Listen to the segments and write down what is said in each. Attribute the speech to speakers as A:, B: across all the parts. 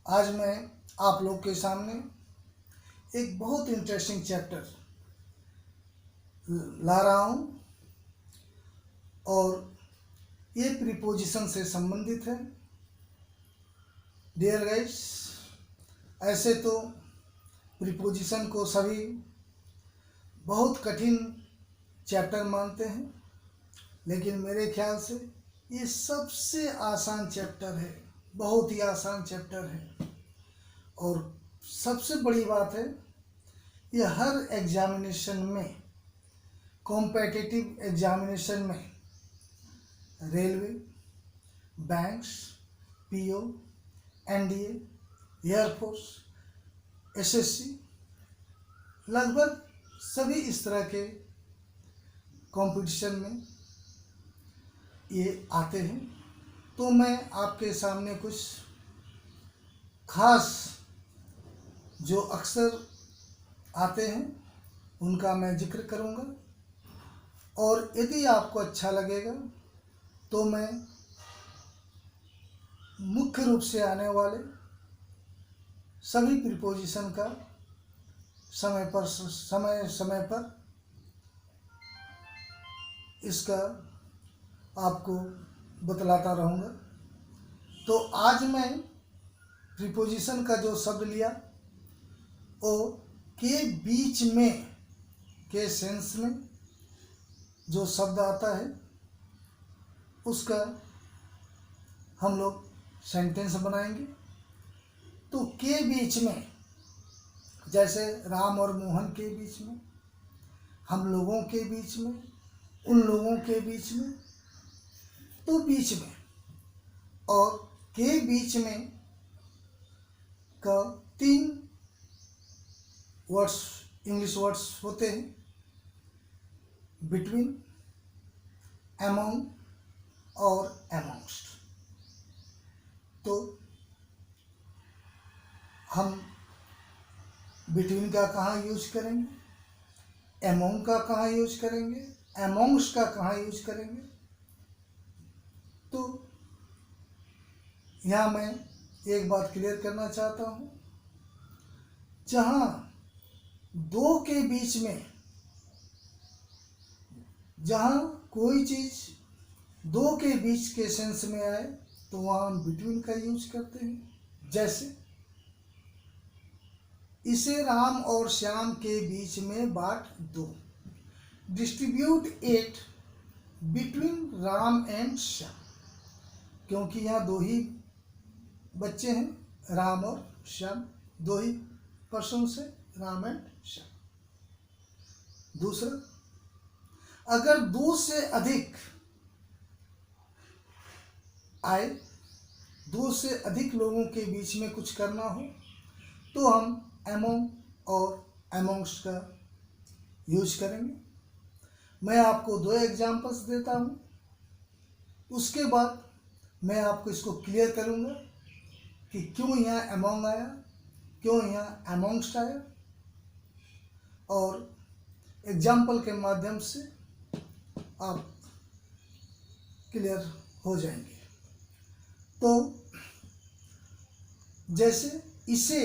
A: आज मैं आप लोग के सामने एक बहुत इंटरेस्टिंग चैप्टर ला रहा हूँ और ये प्रीपोजिशन से संबंधित है। डियर गाइस, ऐसे तो प्रीपोजिशन को सभी बहुत कठिन चैप्टर मानते हैं, लेकिन मेरे ख्याल से ये सबसे आसान चैप्टर है, बहुत ही आसान चैप्टर है। और सबसे बड़ी बात है, ये हर एग्जामिनेशन में, कॉम्पिटिटिव एग्जामिनेशन में, railway, banks, PO, NDA, air force, SSC, लगभग सभी इस तरह के कंपटीशन में ये आते हैं। तो मैं आपके सामने कुछ खास जो अक्सर आते हैं उनका मैं जिक्र करूंगा, और यदि आपको अच्छा लगेगा तो मैं मुख्य रूप से आने वाले सभी प्रीपोजिशन का समय समय पर इसका आपको बतलाता रहूँगा। तो आज मैं प्रीपोजिशन का जो शब्द लिया वो के बीच में, के सेंस में जो शब्द आता है उसका हम लोग सेंटेंस बनाएंगे। तो के बीच में, जैसे राम और मोहन के बीच में, हम लोगों के बीच में, उन लोगों के बीच में, तो बीच में, और के बीच में का 3 वर्ड्स, इंग्लिश वर्ड्स होते हैं, बिटवीन, अमोंग और अमोंगस्ट। तो हम बिटवीन का कहाँ यूज करेंगे, अमोंग का कहाँ यूज करेंगे, अमोंगस्ट का कहाँ यूज करेंगे। तो यहाँ मैं एक बात क्लियर करना चाहता हूँ, जहाँ दो के बीच में, जहाँ कोई चीज़ दो के बीच के सेंस में आए तो वहाँ हम बिटवीन का यूज करते हैं। जैसे इसे राम और श्याम के बीच में बांट दो, distribute it between Ram and Shyam, क्योंकि यहाँ दो ही बच्चे हैं, राम और श्याम, दो ही पर्सन से, राम एंड श्याम। दूसरा, अगर 2 से अधिक आए, 2 से अधिक लोगों के बीच में कुछ करना हो तो हम अमोंग और अमोंगस्ट का यूज करेंगे। मैं आपको 2 एग्जांपल्स देता हूँ, उसके बाद मैं आपको इसको क्लियर करूँगा कि क्यों यहाँ अमोंग आया, क्यों यहाँ अमोंगस्ट आया, और एग्जाम्पल के माध्यम से आप क्लियर हो जाएंगे। तो जैसे इसे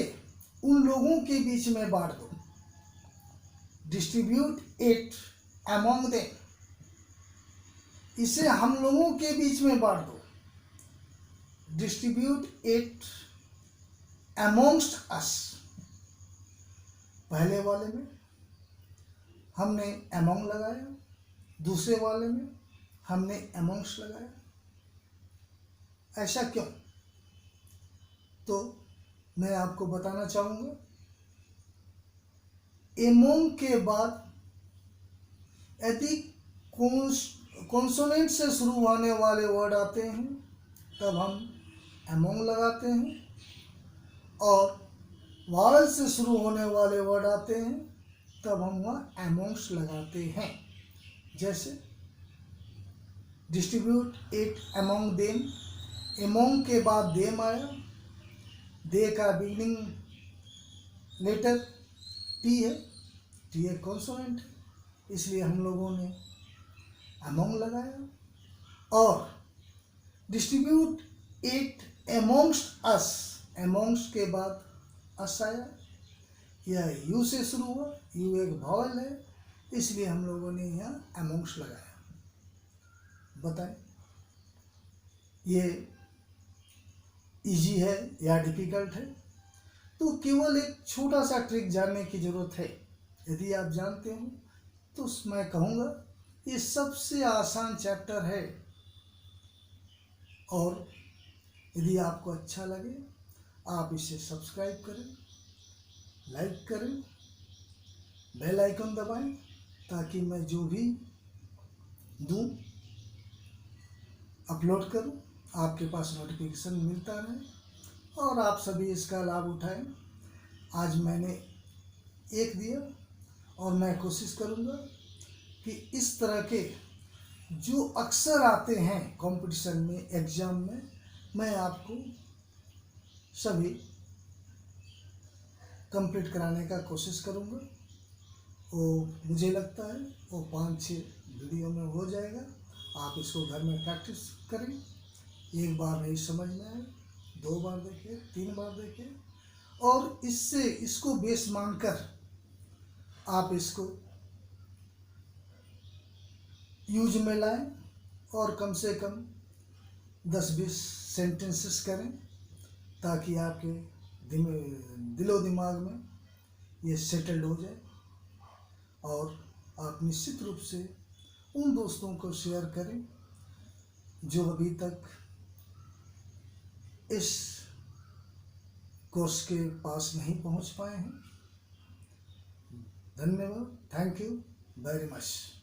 A: उन लोगों के बीच में बांट दो, डिस्ट्रीब्यूट इट अमोंग देम, इसे हम लोगों के बीच में बांट दो, डिस्ट्रीब्यूट इट अमोंगस्ट अस। पहले वाले में हमने अमोंग लगाया, दूसरे वाले में हमने अमोंगस्ट लगाया। ऐसा क्यों? तो मैं आपको बताना चाहूँगा, अमोंग के बाद यदि कॉन्सोनेंट से शुरू होने वाले वर्ड आते हैं तब हम अमोंग लगाते हैं, और वावल से शुरू होने वाले वर्ड आते हैं तब हम वहाँ अमोंगस्ट लगाते हैं। जैसे distribute it among them, among के बाद देम आया, दे का बिगिनिंग लेटर टी है, टी एक कॉन्सोनेंट है, इसलिए हम लोगों ने अमोंग लगाया। और distribute it amongst us, amongst के बाद अस आया, यह यू से शुरू हुआ, यू एक वॉवल है, इसलिए हम लोगों ने यहाँ एमोंग्स लगाया। बताएं ये इजी है या डिफिकल्ट है? तो केवल एक छोटा सा ट्रिक जानने की ज़रूरत है। यदि आप जानते हो तो मैं कहूँगा ये सबसे आसान चैप्टर है। और यदि आपको अच्छा लगे आप इसे सब्सक्राइब करें, लाइक करें, बेल आइकन दबाएं ताकि मैं जो भी दूं अपलोड करूं आपके पास नोटिफिकेशन मिलता रहे और आप सभी इसका लाभ उठाएं। आज मैंने एक दिया और मैं कोशिश करूंगा कि इस तरह के जो अक्सर आते हैं कंपटीशन में, एग्ज़ाम में, मैं आपको सभी कंप्लीट कराने का कोशिश करूंगा। वो मुझे लगता है वो 5-6 वीडियो में हो जाएगा। आप इसको घर में प्रैक्टिस करें। एक बार नहीं समझ में आए 2 बार देखें, 3 बार देखें और इसको बेस मानकर आप इसको यूज में लाएं और कम से कम 10-20 सेंटेंसेस करें ताकि आपके दिलो दिमाग में ये सेटल्ड हो जाए। और आप निश्चित रूप से उन दोस्तों को शेयर करें जो अभी तक इस कोर्स के पास नहीं पहुंच पाए हैं। धन्यवाद। Thank you very much.